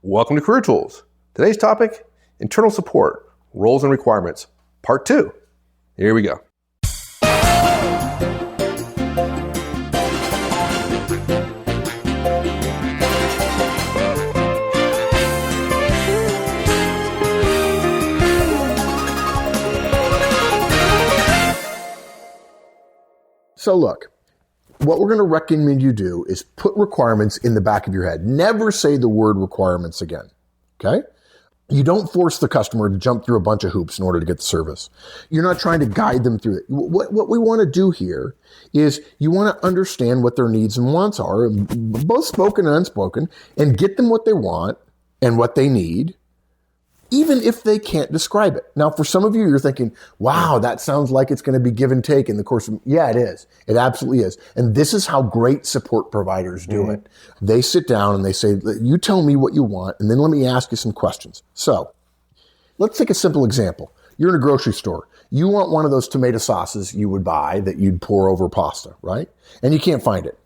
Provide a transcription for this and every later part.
Welcome to Career Tools. Today's topic, internal support, roles and requirements, part 2. Here we go. So look, what we're going to recommend you do is put requirements in the back of your head. Never say the word requirements again, okay? You don't force the customer to jump through a bunch of hoops in order to get the service. You're not trying to guide them through it. What we want to do here is you want to understand what their needs and wants are, both spoken and unspoken, and get them what they want and what they need, even if they can't describe it. Now, for some of you, you're thinking, wow, that sounds like it's going to be give and take in the course of, yeah, it is. It absolutely is. And this is how great support providers do it. They sit down and they say, you tell me what you want, and then let me ask you some questions. So let's take a simple example. You're in a grocery store. You want one of those tomato sauces you would buy that you'd pour over pasta, right? And you can't find it.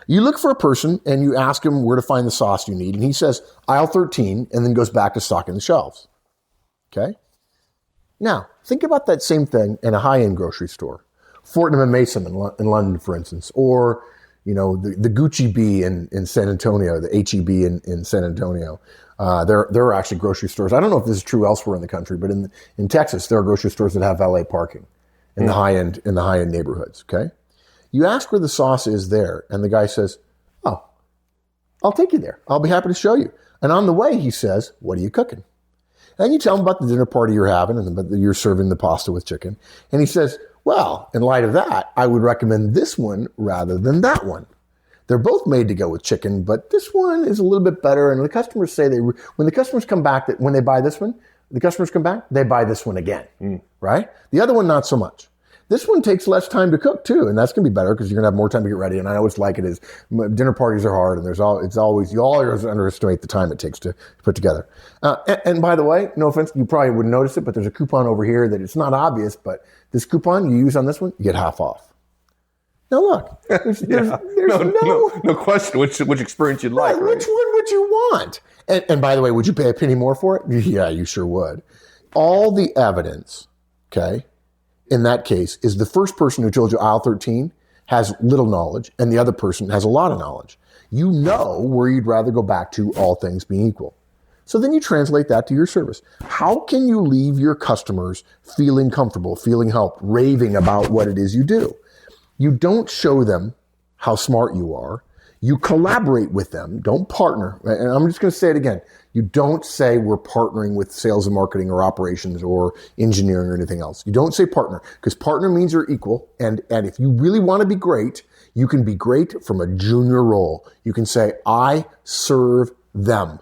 You look for a person and you ask him where to find the sauce you need, and he says, aisle 13, and then goes back to stocking the shelves. Okay. Now, think about that same thing in a high-end grocery store. Fortnum & Mason in London, for instance, or, you know, the Gucci B in San Antonio, the HEB in San Antonio. There are actually grocery stores. I don't know if this is true elsewhere in the country, but in Texas, there are grocery stores that have valet parking in the high-end neighborhoods. Okay. You ask where the sauce is there, and the guy says, "Oh, I'll take you there. I'll be happy to show you." And on the way, he says, "What are you cooking?" And you tell him about the dinner party you're having and that you're serving the pasta with chicken. And he says, well, in light of that, I would recommend this one rather than that one. They're both made to go with chicken, but this one is a little bit better. And the customers say when the customers come back, that when they buy this one, the customers come back, they buy this one again, right? The other one, not so much. This one takes less time to cook too, and that's going to be better because you're going to have more time to get ready. And I always like it is dinner parties are hard, and you always underestimate the time it takes to put together. And by the way, no offense, you probably wouldn't notice it, but there's a coupon over here that it's not obvious, but this coupon you use on this one, you get half off. Now look, there's no question which experience you'd like. Right? Which one would you want? And by the way, would you pay a penny more for it? Yeah, you sure would. All the evidence, okay, in that case, is the first person who told you aisle 13 has little knowledge and the other person has a lot of knowledge. You know where you'd rather go back to, all things being equal. So then you translate that to your service. How can you leave your customers feeling comfortable, feeling helped, raving about what it is you do? You don't show them how smart you are. You collaborate with them. Don't partner. And I'm just going to say it again. You don't say we're partnering with sales and marketing or operations or engineering or anything else. You don't say partner, because partner means you're equal. And if you really want to be great, you can be great from a junior role. You can say, I serve them.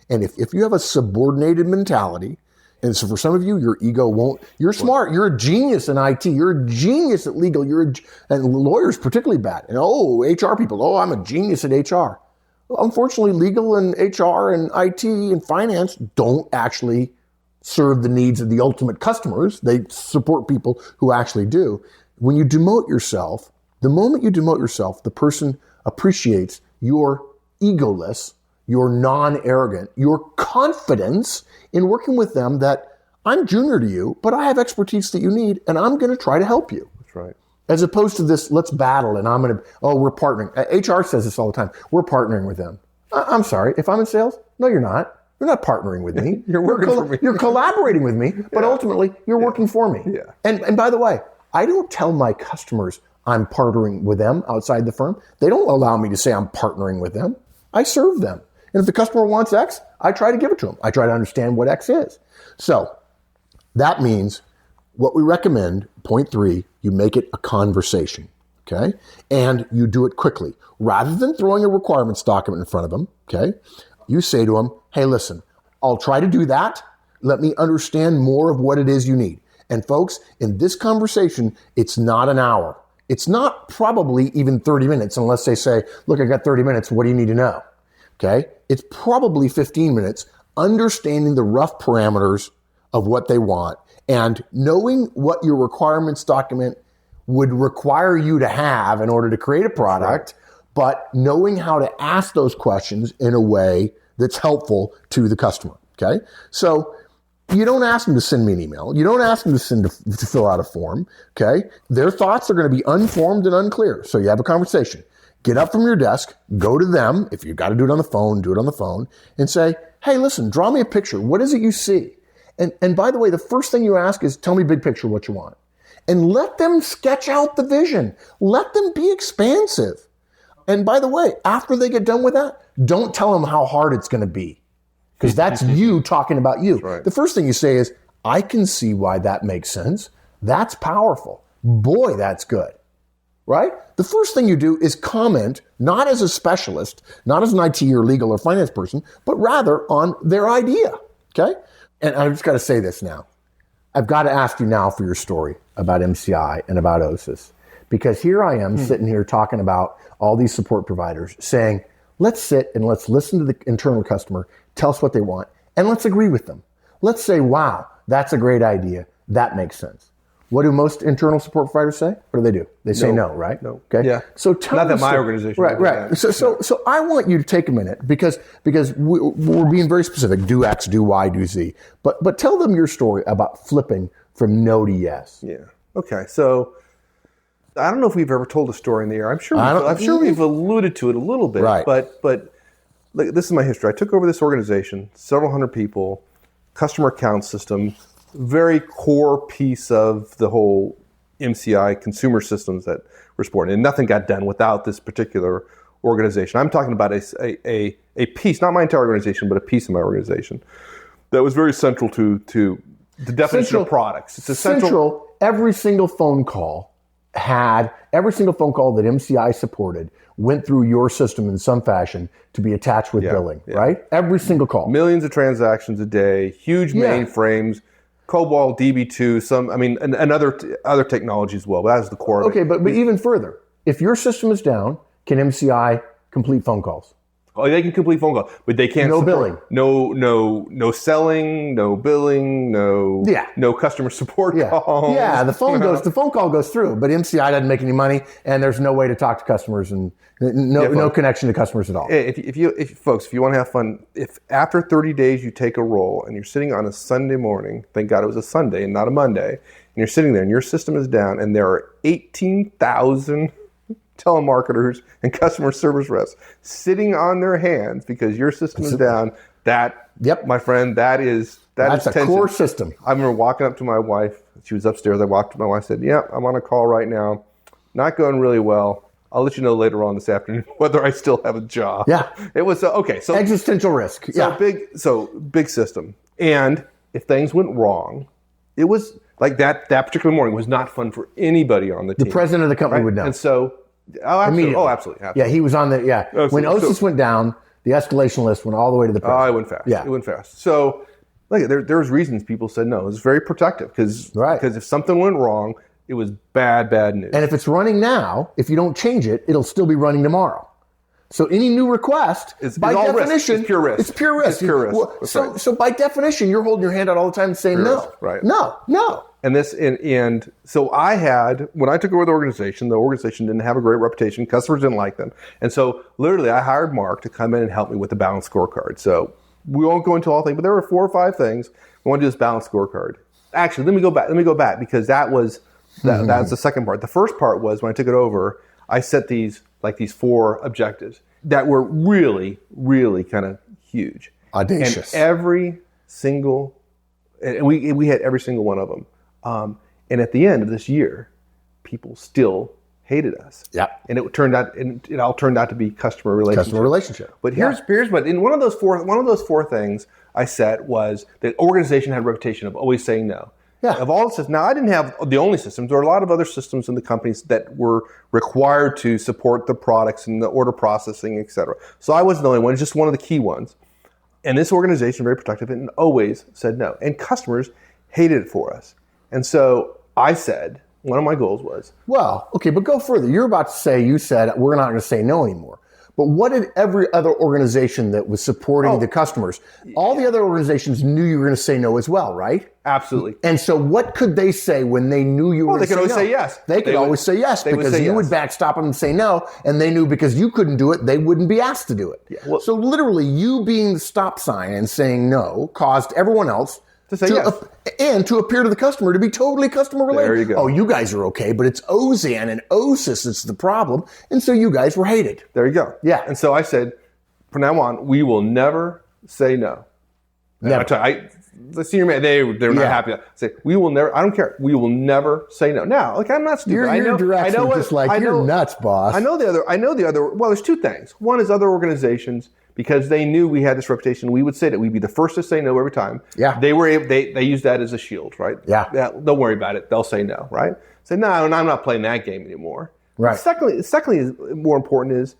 And if you have a subordinated mentality, and so for some of you, your ego won't, you're smart, you're a genius in IT, you're a genius at legal, and lawyers particularly bad. And HR people, I'm a genius at HR. Unfortunately, legal and HR and IT and finance don't actually serve the needs of the ultimate customers. They support people who actually do. When you demote yourself, the moment you demote yourself, the person appreciates your egoless, your non-arrogant, your confidence in working with them that I'm junior to you, but I have expertise that you need, and I'm going to try to help you. That's right. as opposed to this, let's battle and I'm going to, we're partnering. HR says this all the time. We're partnering with them. I'm sorry. If I'm in sales, no, you're not. You're not partnering with me. You're working for me. You're collaborating with me, but ultimately you're working for me. Yeah. And by the way, I don't tell my customers I'm partnering with them outside the firm. They don't allow me to say I'm partnering with them. I serve them. And if the customer wants X, I try to give it to them. I try to understand what X is. So that means what we recommend, point 3, you make it a conversation, okay? And you do it quickly. Rather than throwing a requirements document in front of them, okay, you say to them, hey, listen, I'll try to do that. Let me understand more of what it is you need. And folks, in this conversation, it's not an hour. It's not probably even 30 minutes unless they say, look, I got 30 minutes. What do you need to know? Okay? It's probably 15 minutes understanding the rough parameters of what they want and knowing what your requirements document would require you to have in order to create a product, but knowing how to ask those questions in a way that's helpful to the customer. Okay. So you don't ask them to send me an email. You don't ask them to fill out a form. Okay. Their thoughts are going to be unformed and unclear. So you have a conversation. Get up from your desk, go to them. If you've got to do it on the phone, do it on the phone and say, hey, listen, draw me a picture. What is it you see? And by the way, the first thing you ask is tell me big picture what you want. And let them sketch out the vision. Let them be expansive. And by the way, after they get done with that, don't tell them how hard it's going to be. Because that's you talking about you. Right. The first thing you say is, I can see why that makes sense. That's powerful. Boy, that's good. Right? The first thing you do is comment, not as a specialist, not as an IT or legal or finance person, but rather on their idea. Okay? And I've just got to say this now. I've got to ask you now for your story about MCI and about OSIS. Because here I am sitting here talking about all these support providers saying, let's sit and let's listen to the internal customer, tell us what they want, and let's agree with them. Let's say, wow, that's a great idea. That makes sense. What do most internal support providers say? What do? They say no, right? No. Okay. Yeah. So tell Not that us my organization. Right. So I want you to take a minute because we're being very specific. Do X, do Y, do Z. But tell them your story about flipping from no to yes. Yeah. Okay. So I don't know if we've ever told a story in the air. I'm sure we've alluded to it a little bit. Right. But look, this is my history. I took over this organization, several hundred people, customer account system, very core piece of the whole MCI consumer systems that we're supporting. And nothing got done without this particular organization. I'm talking about a piece, not my entire organization, but a piece of my organization that was very central to the definition of products. It's central. Every single phone call that MCI supported went through your system in some fashion to be attached with billing, right? Every single call. Millions of transactions a day, huge mainframes, COBOL, DB2, and other technology as well. But that's the core of it. Okay, but even further, if your system is down, can MCI complete phone calls? Oh, they can complete phone calls, but they can't. No billing. No selling. No billing. No customer support calls. Yeah, the phone call goes through, but MCI doesn't make any money, and there's no way to talk to customers and no connection to customers at all. If you want to have fun, if after 30 days you take a role and you're sitting on a Sunday morning, thank God it was a Sunday and not a Monday, and you're sitting there and your system is down, and there are 18,000 telemarketers and customer service reps sitting on their hands because your system is down. My friend, that's a tension. core system. I remember walking up to my wife. She was upstairs. I walked to my wife, said, "Yeah, I'm on a call right now. Not going really well. I'll let you know later on this afternoon whether I still have a job." Yeah. It was okay. So existential risk. Big system. And if things went wrong, it was like that particular morning was not fun for anybody on the team. The president of the company would know. And so absolutely. Oh, absolutely. Yeah, he was on the, When OSIS went down, the escalation list went all the way to the president. It went fast. Yeah. It went fast. So, there was reasons people said no. It was very protective because if something went wrong, it was bad news. And if it's running now, if you don't change it, it'll still be running tomorrow. So any new request, by definition, it's pure risk. It's pure risk. It's pure risk. Well, so by definition, you're holding your hand out all the time and saying no. Risk. Right. No. And so when I took over the organization didn't have a great reputation. Customers didn't like them. And so literally I hired Mark to come in and help me with the balanced scorecard. So we won't go into all things, but there were 4 or 5 things. We want to do this balanced scorecard. Actually, let me go back because that's the second part. The first part was when I took it over, I set these 4 objectives that were really, really kind of huge. Audacious. And we had every single one of them. And at the end of this year, people still hated us. Yeah. And it all turned out to be customer relationship. But here's what in one of those four things I said was the organization had a reputation of always saying no. Yeah. Of all the systems, now I didn't have the only systems. There were a lot of other systems in the companies that were required to support the products and the order processing, et cetera. So I wasn't the only one, just one of the key ones. And this organization, very protective, and always said no. And customers hated it for us. And so I said, one of my goals was... Well, okay, but go further. You're about to say, you said, we're not going to say no anymore. But what did every other organization that was supporting the customers? All the other organizations knew you were going to say no as well, right? Absolutely. And so what could they say when they knew you were going to say no? They could always say yes. They could always say yes because you would backstop them and say no, and they knew because you couldn't do it, they wouldn't be asked to do it. Yeah, well, so literally you being the stop sign and saying no caused everyone else to say yes. And to appear to the customer to be totally customer related. There you go. Oh, you guys are okay, but it's Ozan and OSIS that's the problem. And so you guys were hated. There you go. Yeah. And so I said, from now on, we will never say no. Never. The senior man, they're not happy. I say, we will never, I don't care. We will never say no. Now, like, I'm not stupid. You're just like, you're nuts, boss. I know the other, well, there's two things. One is other organizations, because they knew we had this reputation, we would say that we'd be the first to say no every time. Yeah. They use that as a shield, right? Yeah. Don't worry about it. They'll say no, right? Say, no, I'm not playing that game anymore. Right. Secondly, more important is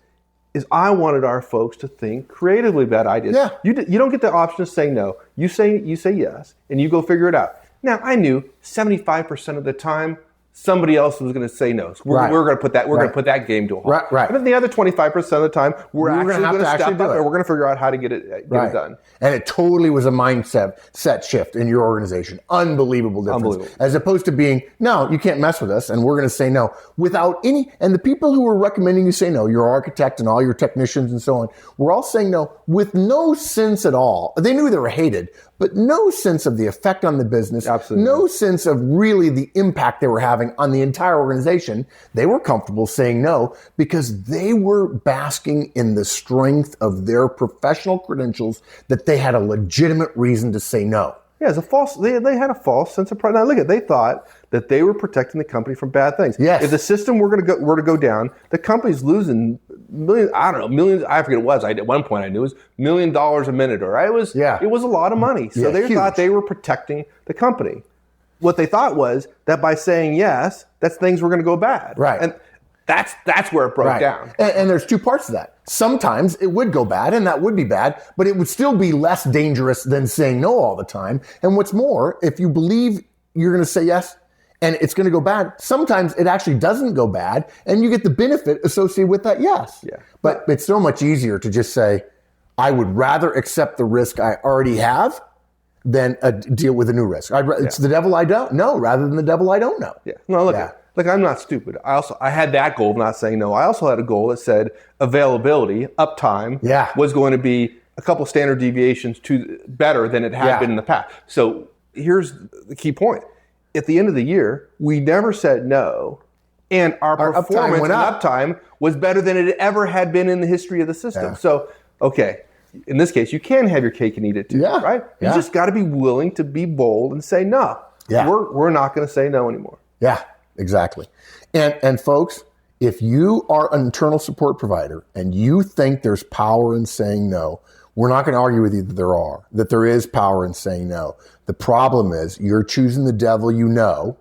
I wanted our folks to think creatively about ideas. Yeah. You don't get the option of saying no. You say yes, and you go figure it out. Now, I knew 75% of the time somebody else was going to say no. So we're going to put that. We're going to put that game to a halt. Right. But then the other 25% of the time, we're actually going to step up, and we're going to figure out how to get it done. And it totally was a mindset shift in your organization. Unbelievable difference. Unbelievable. As opposed to being, no, you can't mess with us, and we're going to say no without any. And the people who were recommending you say no, your architect and all your technicians and so on, were all saying no with no sense at all. They knew they were hated, but no sense of the effect on the business. Absolutely. No sense of really the impact they were having on the entire organization. They were comfortable saying no because they were basking in the strength of their professional credentials that they had a legitimate reason to say no. Yeah, it's a false. They had a false sense of pride. Now they thought that they were protecting the company from bad things. Yes. If the system were to go down, the company's losing millions. I don't know, millions. I forget what it was. At one point I knew it was $1 million a minute, or it was a lot of money. So they thought they were protecting the company. What they thought was that by saying yes, that things were going to go bad. Right. And that's where it broke down. And there's two parts to that. Sometimes it would go bad, and that would be bad, but it would still be less dangerous than saying no all the time. And what's more, if you believe you're going to say yes and it's going to go bad, sometimes it actually doesn't go bad, and you get the benefit associated with that yes. Yeah. But it's so much easier to just say, I would rather accept the risk I already have than deal with a new risk. It's the devil I don't know rather than the devil I don't know. Yeah. No, look, I'm not stupid. I had that goal of not saying no. I also had a goal that said availability, uptime, was going to be a couple standard deviations better than it had been in the past. So here's the key point. At the end of the year, we never said no, and our performance and uptime was better than it ever had been in the history of the system. Yeah. So, okay, in this case, you can have your cake and eat it too, right? You just got to be willing to be bold and say no. Yeah. We're not going to say no anymore. Yeah, exactly. And folks, if you are an internal support provider and you think there's power in saying no, we're not going to argue with you that there is power in saying no. The problem is you're choosing the devil you know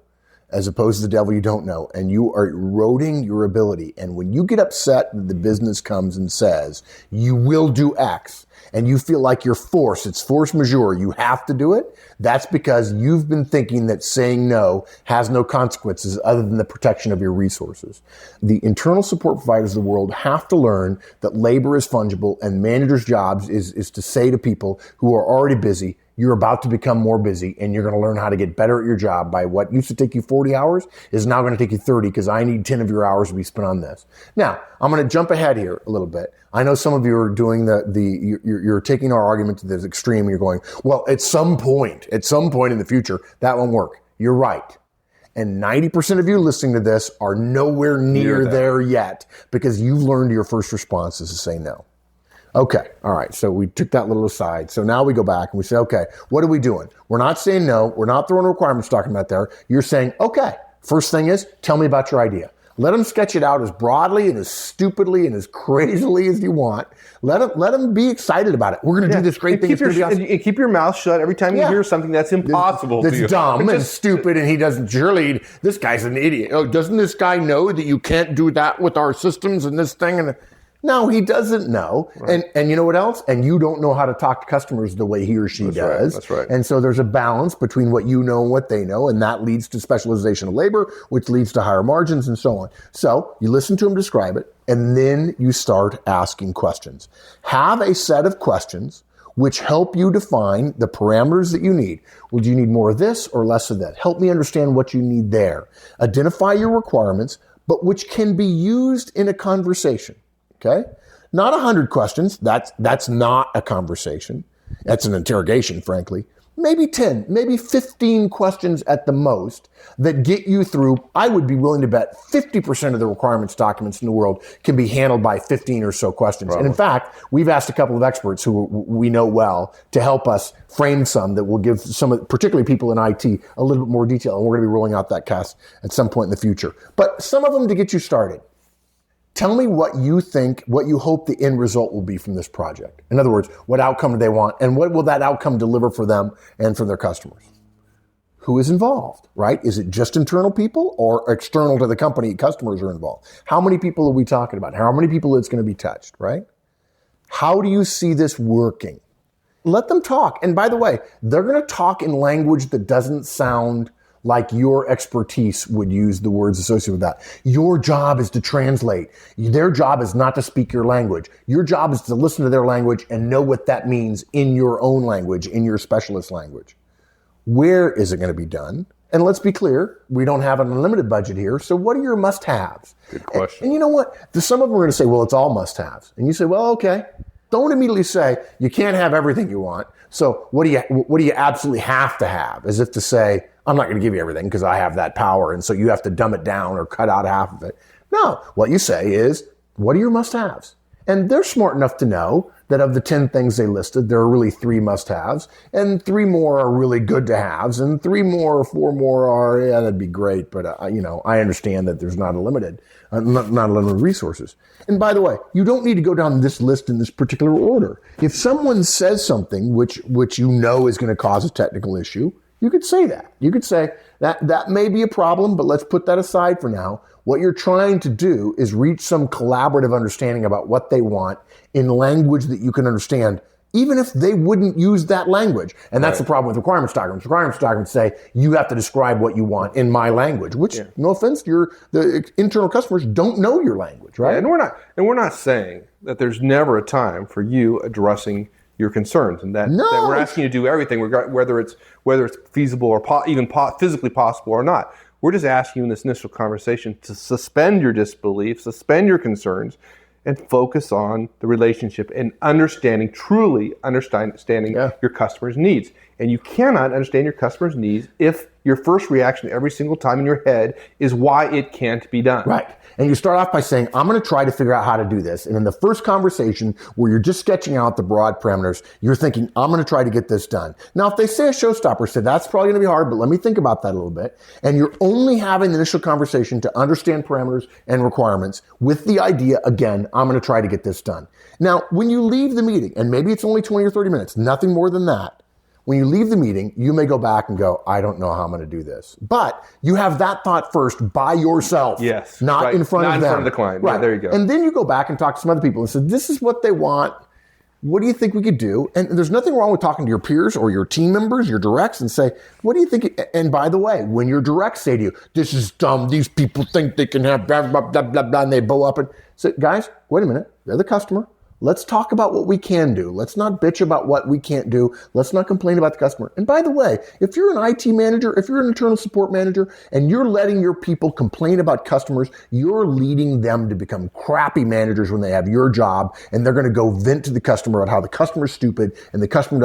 as opposed to the devil you don't know, and you are eroding your ability. And when you get upset that the business comes and says, you will do X, and you feel like you're forced, it's force majeure, you have to do it, that's because you've been thinking that saying no has no consequences other than the protection of your resources. The internal support providers of the world have to learn that labor is fungible, and managers' jobs is to say to people who are already busy, you're about to become more busy, and you're going to learn how to get better at your job by what used to take you 40 hours is now going to take you 30 because I need 10 of your hours to be spent on this. Now, I'm going to jump ahead here a little bit. I know some of you are doing you're taking our argument to this extreme and you're going, well, at some point in the future, that won't work. You're right. And 90% of you listening to this are nowhere near there yet because you've learned your first response is to say no. Okay. All right. So we took that little aside. So now we go back and we say, okay, what are we doing? We're not saying no. We're not throwing requirements talking about there. You're saying, okay, first thing is tell me about your idea. Let them sketch it out as broadly and as stupidly and as crazily as you want. Let them be excited about it. We're going to do this great thing. And keep your mouth shut every time you hear something that's impossible that's dumb and stupid, and he doesn't surely. This guy's an idiot. Oh, doesn't this guy know that you can't do that with our systems and this thing? And No, he doesn't know. Right. And you know what else? And you don't know how to talk to customers the way he or she does. That's right. And so there's a balance between what you know and what they know, and that leads to specialization of labor, which leads to higher margins and so on. So you listen to him describe it, and then you start asking questions. Have a set of questions which help you define the parameters that you need. Well, do you need more of this or less of that? Help me understand what you need there. Identify your requirements, but which can be used in a conversation. Okay? Not 100 questions. That's not a conversation. That's an interrogation, frankly. Maybe 10, maybe 15 questions at the most that get you through. I would be willing to bet 50% of the requirements documents in the world can be handled by 15 or so questions. Probably. And in fact, we've asked a couple of experts who we know well to help us frame some that will give some, particularly people in IT, a little bit more detail. And we're going to be rolling out that cast at some point in the future. But some of them to get you started. Tell me what you think, what you hope the end result will be from this project. In other words, what outcome do they want, and what will that outcome deliver for them and for their customers? Who is involved, right? Is it just internal people or external to the company customers are involved? How many people are we talking about? How many people it's going to be touched, right? How do you see this working? Let them talk. And by the way, they're going to talk in language that doesn't sound like your expertise would use the words associated with that. Your job is to translate. Their job is not to speak your language. Your job is to listen to their language and know what that means in your own language, in your specialist language. Where is it going to be done? And let's be clear, we don't have an unlimited budget here, so what are your must-haves? Good question. And you know what? Some of them are going to say, well, it's all must-haves. And you say, well, okay. Don't immediately say, you can't have everything you want. So what do you absolutely have to have? As if to say, I'm not going to give you everything because I have that power, and so you have to dumb it down or cut out half of it. No, what you say is, what are your must-haves? And they're smart enough to know that of the 10 things they listed, there are really 3 must-haves, and 3 more are really good to haves, and 3 more or 4 more are, yeah, that'd be great, but I understand that there's not unlimited resources. And by the way, you don't need to go down this list in this particular order. If someone says something which you know is going to cause a technical issue, you could say that. You could say that may be a problem, but let's put that aside for now. What you're trying to do is reach some collaborative understanding about what they want in language that you can understand, even if they wouldn't use that language. And that's the problem with requirements documents. Requirements documents say, you have to describe what you want in my language, which, no offense, the internal customers don't know your language, right? Yeah, and we're not saying that there's never a time for you addressing your concerns, and that we're asking you to do everything, whether it's feasible or even physically possible or not. We're just asking you in this initial conversation to suspend your disbelief, suspend your concerns, and focus on the relationship and truly understanding your customer's needs. And you cannot understand your customer's needs if your first reaction every single time in your head is why it can't be done. Right. And you start off by saying, I'm going to try to figure out how to do this. And in the first conversation where you're just sketching out the broad parameters, you're thinking, I'm going to try to get this done. Now, if they say a showstopper, say that's probably going to be hard, but let me think about that a little bit. And you're only having the initial conversation to understand parameters and requirements with the idea, again, I'm going to try to get this done. Now, when you leave the meeting, and maybe it's only 20 or 30 minutes, nothing more than that, when you leave the meeting, you may go back and go, I don't know how I'm going to do this. But you have that thought first by yourself. Yes. Not in front of them. Not in front of the client. Right. Yeah, there you go. And then you go back and talk to some other people and say, this is what they want. What do you think we could do? And there's nothing wrong with talking to your peers or your team members, your directs, and say, what do you think? And by the way, when your directs say to you, this is dumb, these people think they can have blah, blah, blah, blah, blah, and they bow up and say, guys, wait a minute. They're the customer. Let's talk about what we can do. Let's not bitch about what we can't do. Let's not complain about the customer. And by the way, if you're an IT manager, if you're an internal support manager, and you're letting your people complain about customers, you're leading them to become crappy managers when they have your job, and they're going to go vent to the customer about how the customer's stupid and the customer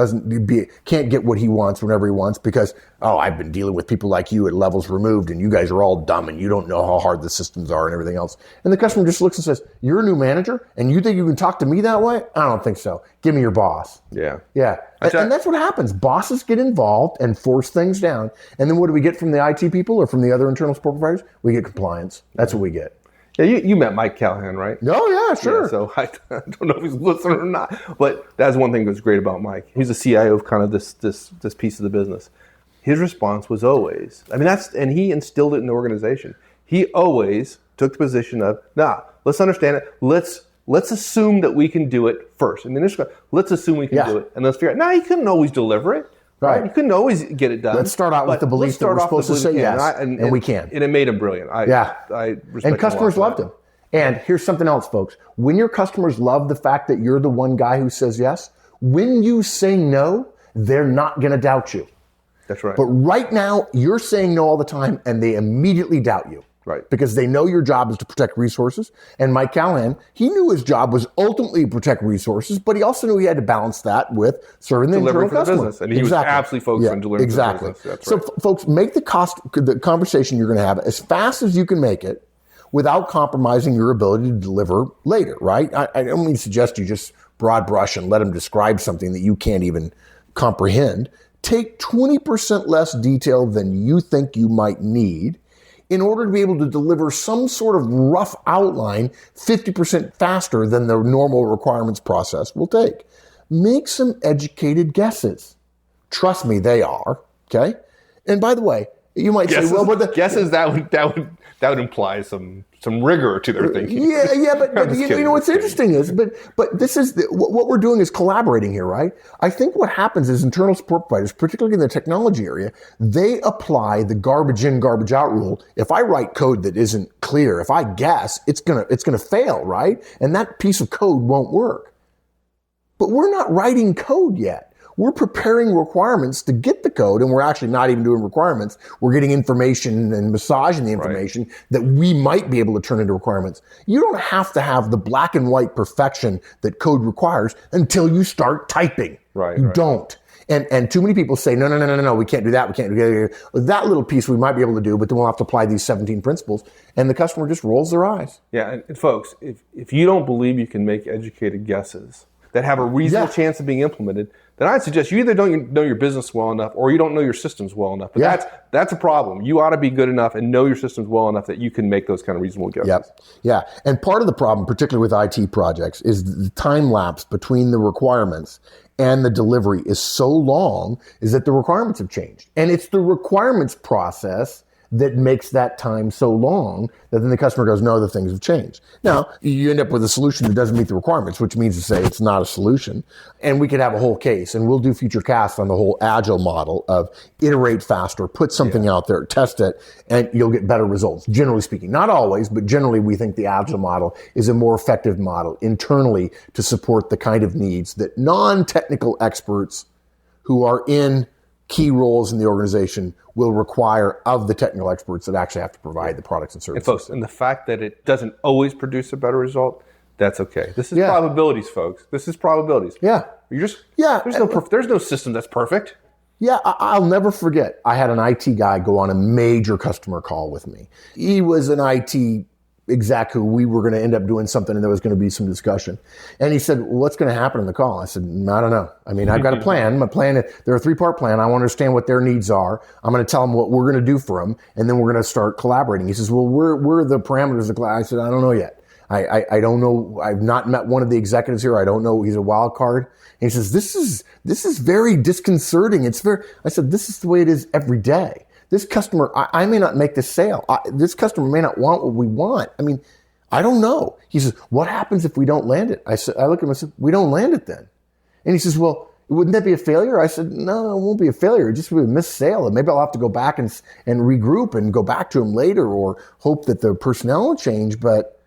can't get what he wants whenever he wants because, I've been dealing with people like you at levels removed, and you guys are all dumb, and you don't know how hard the systems are and everything else. And the customer just looks and says, you're a new manager, and you think you can talk to me that way? I don't think so. Give me your boss. Yeah. Yeah. And that's what happens. Bosses get involved and force things down. And then what do we get from the IT people or from the other internal support providers? We get compliance. That's what we get. Yeah, you met Mike Callahan, right? Oh, yeah, sure. Yeah, so I don't know if he's listening or not, but that's one thing that's great about Mike. He's the CIO of kind of this piece of the business. His response was always, and he instilled it in the organization. He always took the position of, let's understand it. Let's let's assume that we can do it first. In the initial, let's assume we can do it, and let's figure out. Now, you couldn't always deliver it. Right. You couldn't always get it done. Let's start out with the belief that we're supposed to say yes, and we can. And it made him brilliant. I respect and customers loved him. And here's something else, folks. When your customers love the fact that you're the one guy who says yes, when you say no, they're not going to doubt you. That's right. But right now, you're saying no all the time, and they immediately doubt you. Right. Because they know your job is to protect resources. And Mike Callahan, he knew his job was ultimately to protect resources, but he also knew he had to balance that with serving the internal customer. Business. And he was absolutely focused on delivering for the business. That's right. So, folks, make the conversation you're going to have as fast as you can make it without compromising your ability to deliver later, right? I don't mean to suggest you just broad brush and let them describe something that you can't even comprehend. Take 20% less detail than you think you might need in order to be able to deliver some sort of rough outline 50% faster than the normal requirements process will take. Make some educated guesses. Trust me, they are, okay? And by the way, you might say, well, but guesses that would imply some rigor to their thinking. Yeah, but you know what's interesting is, but this is what we're doing is collaborating here, right? I think what happens is internal support providers, particularly in the technology area, they apply the garbage in, garbage out rule. If I write code that isn't clear, if I guess, it's gonna fail, right? And that piece of code won't work. But we're not writing code yet. We're preparing requirements to get the code, and we're actually not even doing requirements. We're getting information and massaging the information that we might be able to turn into requirements. You don't have to have the black and white perfection that code requires until you start typing. You don't. And too many people say, no, we can't do that. We can't do that. That little piece we might be able to do, but then we'll have to apply these 17 principles. And the customer just rolls their eyes. Yeah, and folks, if you don't believe you can make educated guesses that have a reasonable chance of being implemented, then I'd suggest you either don't know your business well enough or you don't know your systems well enough. But that's a problem. You ought to be good enough and know your systems well enough that you can make those kind of reasonable guesses. Yeah. And part of the problem, particularly with IT projects, is the time lapse between the requirements and the delivery is so long is that the requirements have changed. And it's the requirements process that makes that time so long that then the customer goes, no, the things have changed. Now, you end up with a solution that doesn't meet the requirements, which means to say it's not a solution. And we could have a whole case, and we'll do future casts on the whole agile model of iterate faster, put something out there, test it, and you'll get better results, generally speaking. Not always, but generally we think the agile model is a more effective model internally to support the kind of needs that non-technical experts who are in key roles in the organization will require of the technical experts that actually have to provide the products and services. And folks, and the fact that it doesn't always produce a better result, that's okay. This is probabilities, folks. This is probabilities. There's no system that's perfect. Yeah, I'll never forget. I had an IT guy go on a major customer call with me. He was an IT exec who we were going to end up doing something and there was going to be some discussion. And he said, well, what's going to happen in the call? I said, I don't know. I mean, I've got a plan. My plan, they're a 3-part plan. I want to understand what their needs are. I'm going to tell them what we're going to do for them. And then we're going to start collaborating. He says, well, we're the parameters of I said, I don't know yet. I don't know. I've not met one of the executives here. I don't know. He's a wild card. And he says, this is very disconcerting. I said, this is the way it is every day. This customer, I may not make the sale. This customer may not want what we want. I mean, I don't know. He says, what happens if we don't land it? I look at him and said, we don't land it then. And he says, well, wouldn't that be a failure? I said, no, it won't be a failure. It just will be a missed sale. And maybe I'll have to go back and regroup and go back to him later or hope that the personnel will change. But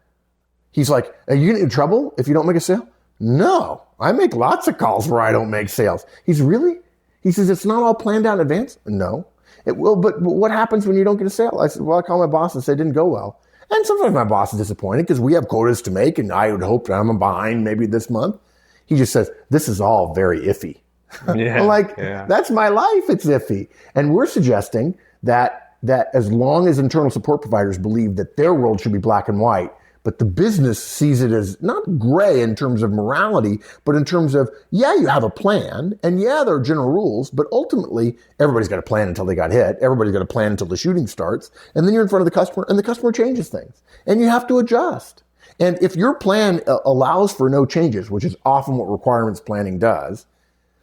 he's like, are you in trouble if you don't make a sale? No, I make lots of calls where I don't make sales. He's really? He says, it's not all planned out in advance? No. It will, but what happens when you don't get a sale? I said, well, I call my boss and say it didn't go well. And sometimes my boss is disappointed because we have quotas to make and I would hope that I'm behind maybe this month. He just says, this is all very iffy. That's my life. It's iffy. And we're suggesting that as long as internal support providers believe that their world should be black and white, but the business sees it as not gray in terms of morality, but in terms of, you have a plan, and there are general rules, but ultimately, everybody's got a plan until they got hit. Everybody's got a plan until the shooting starts. And then you're in front of the customer, and the customer changes things. And you have to adjust. And if your plan allows for no changes, which is often what requirements planning does,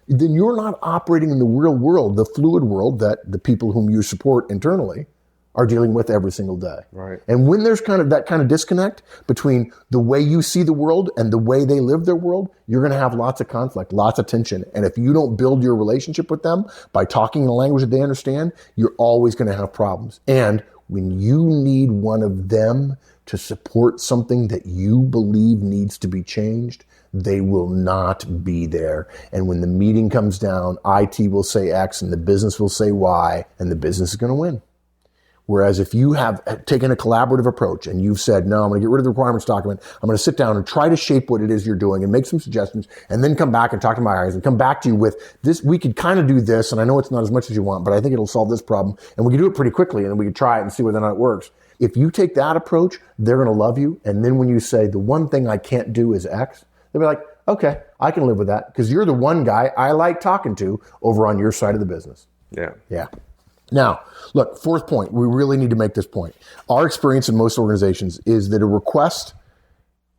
then you're not operating in the real world, the fluid world that the people whom you support internally are dealing with every single day. Right. And when there's that kind of disconnect between the way you see the world and the way they live their world, you're going to have lots of conflict, lots of tension. And if you don't build your relationship with them by talking in a language that they understand, you're always going to have problems. And when you need one of them to support something that you believe needs to be changed, they will not be there. And when the meeting comes down, IT will say X and the business will say Y, and the business is going to win. Whereas if you have taken a collaborative approach and you've said, no, I'm going to get rid of the requirements document, I'm going to sit down and try to shape what it is you're doing and make some suggestions, and then come back and talk to my guys and come back to you with this, we could kind of do this, and I know it's not as much as you want, but I think it'll solve this problem, and we can do it pretty quickly, and then we can try it and see whether or not it works. If you take that approach, they're going to love you. And then when you say, the one thing I can't do is X, they'll be like, okay, I can live with that, because you're the one guy I like talking to over on your side of the business. Yeah. Yeah. Now, look, fourth point, we really need to make this point. Our experience in most organizations is that a request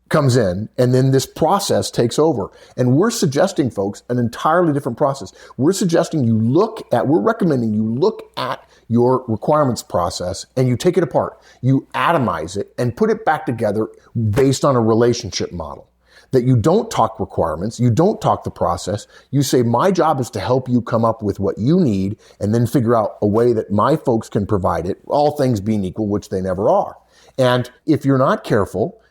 comes in and then this process takes over. And we're suggesting, folks, an entirely different process. We're recommending you look at your requirements process and you take it apart. You atomize it and put it back together based on a relationship model. That you don't talk requirements, you don't talk the process. You say, my job is to help you come up with what you need and then figure out a way that my folks can provide it, all things being equal, which they never are. And if you're not careful,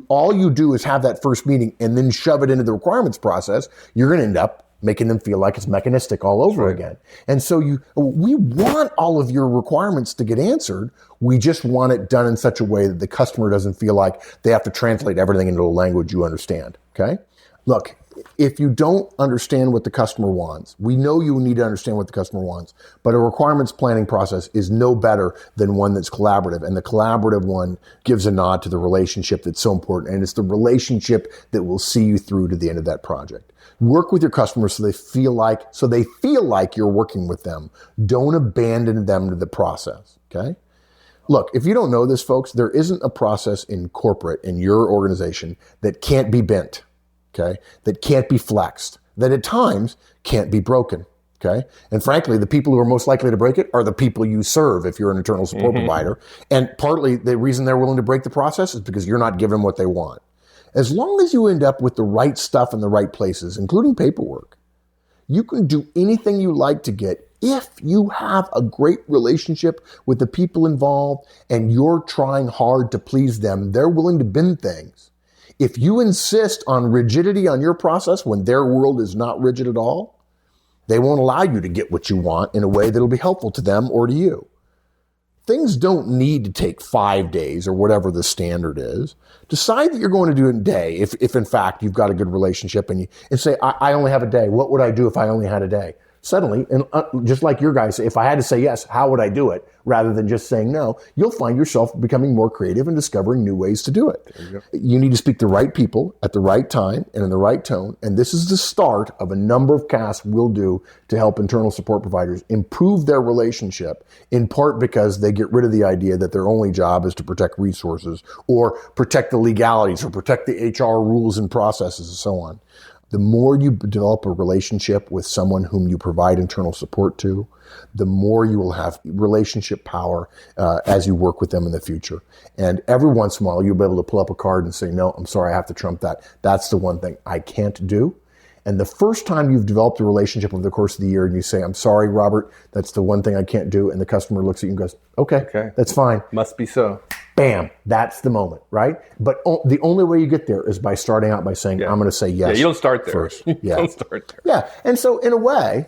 all you do is have that first meeting and then shove it into the requirements process, you're going to end up making them feel like it's mechanistic all over again. And so we want all of your requirements to get answered. We just want it done in such a way that the customer doesn't feel like they have to translate everything into a language you understand. Okay? Look, if you don't understand what the customer wants, we know you need to understand what the customer wants, but a requirements planning process is no better than one that's collaborative. And the collaborative one gives a nod to the relationship that's so important. And it's the relationship that will see you through to the end of that project. Work with your customers so they feel like you're working with them. Don't abandon them to the process. Okay? Look, if you don't know this, folks, there isn't a process in corporate, in your organization, that can't be bent. Okay? That can't be flexed. That at times can't be broken. Okay? And frankly, the people who are most likely to break it are the people you serve if you're an internal support provider. And partly the reason they're willing to break the process is because you're not giving them what they want. As long as you end up with the right stuff in the right places, including paperwork, you can do anything you like to get if you have a great relationship with the people involved and you're trying hard to please them. They're willing to bend things. If you insist on rigidity on your process when their world is not rigid at all, they won't allow you to get what you want in a way that'll be helpful to them or to you. Things don't need to take 5 days or whatever the standard is. Decide that you're going to do it in a day if in fact you've got a good relationship and say, I only have a day. What would I do if I only had a day? Suddenly, and just like your guys, if I had to say yes, how would I do it? Rather than just saying no, you'll find yourself becoming more creative and discovering new ways to do it. You need to speak to the right people at the right time and in the right tone. And this is the start of a number of casts we'll do to help internal support providers improve their relationship, in part because they get rid of the idea that their only job is to protect resources or protect the legalities or protect the HR rules and processes and so on. The more you develop a relationship with someone whom you provide internal support to, the more you will have relationship power as you work with them in the future. And every once in a while, you'll be able to pull up a card and say, no, I'm sorry, I have to trump that. That's the one thing I can't do. And the first time you've developed a relationship over the course of the year and you say, I'm sorry, Robert, that's the one thing I can't do. And the customer looks at you and goes, okay, that's fine. Must be so. Bam, that's the moment, right? But the only way you get there is by starting out by saying, I'm going to say yes. Yeah, you don't start there. First. You don't start there. Yeah. And so in a way,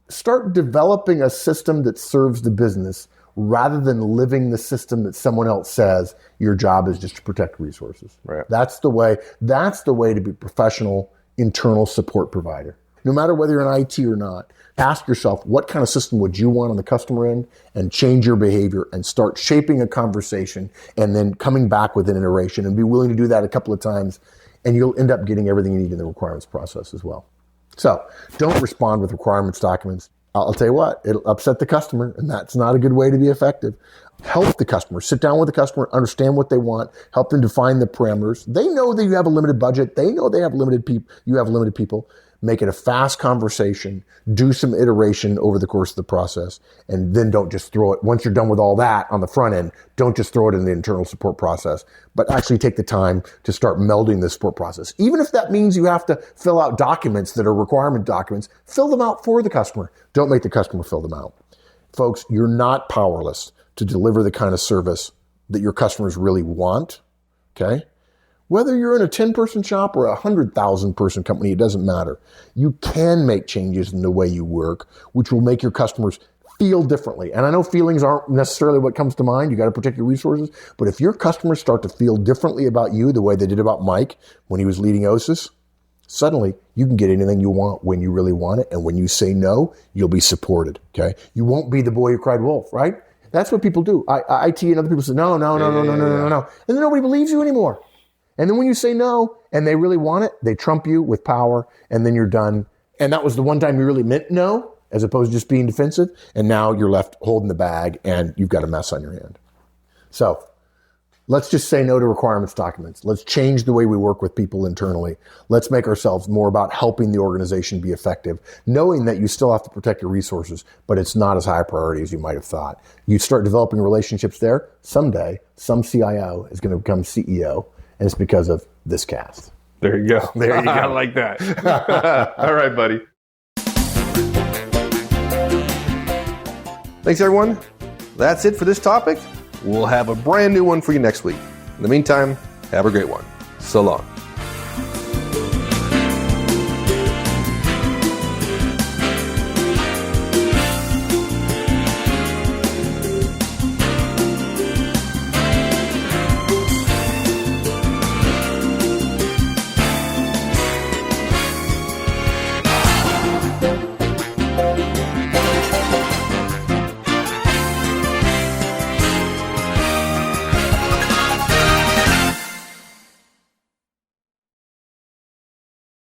start developing a system that serves the business rather than living the system that someone else says your job is just to protect resources. Right. That's the way to be a professional internal support provider. No matter whether you're in IT or not, ask yourself, what kind of system would you want on the customer end, and change your behavior and start shaping a conversation and then coming back with an iteration, and be willing to do that a couple of times, and you'll end up getting everything you need in the requirements process as well. So don't respond with requirements documents. I'll tell you what, it'll upset the customer, and that's not a good way to be effective. Help the customer. Sit down with the customer, understand what they want, help them define the parameters. They know that you have a limited budget. They know they have limited people. You have limited people. make it a fast conversation, do some iteration over the course of the process, and then don't just throw it. Once you're done with all that on the front end, don't just throw it in the internal support process, but actually take the time to start melding the support process. Even if that means you have to fill out documents that are requirement documents, fill them out for the customer. Don't make the customer fill them out. Folks, you're not powerless to deliver the kind of service that your customers really want, okay? Whether you're in a 10-person shop or a 100,000-person company, it doesn't matter. You can make changes in the way you work, which will make your customers feel differently. And I know feelings aren't necessarily what comes to mind. You got to protect your resources. But if your customers start to feel differently about you the way they did about Mike when he was leading OSIS, suddenly you can get anything you want when you really want it. And when you say no, you'll be supported, okay? You won't be the boy who cried wolf, right? That's what people do. IT and other people say, no. And then nobody believes you anymore. And then when you say no and they really want it, they trump you with power and then you're done. And that was the one time you really meant no, as opposed to just being defensive. And now you're left holding the bag and you've got a mess on your hand. So let's just say no to requirements documents. Let's change the way we work with people internally. Let's make ourselves more about helping the organization be effective, knowing that you still have to protect your resources, but it's not as high a priority as you might have thought. You start developing relationships there. Someday, some CIO is going to become CEO. And it's because of this cast. There you go. There you go. I like that. All right, buddy. Thanks, everyone. That's it for this topic. We'll have a brand new one for you next week. In the meantime, have a great one. So long.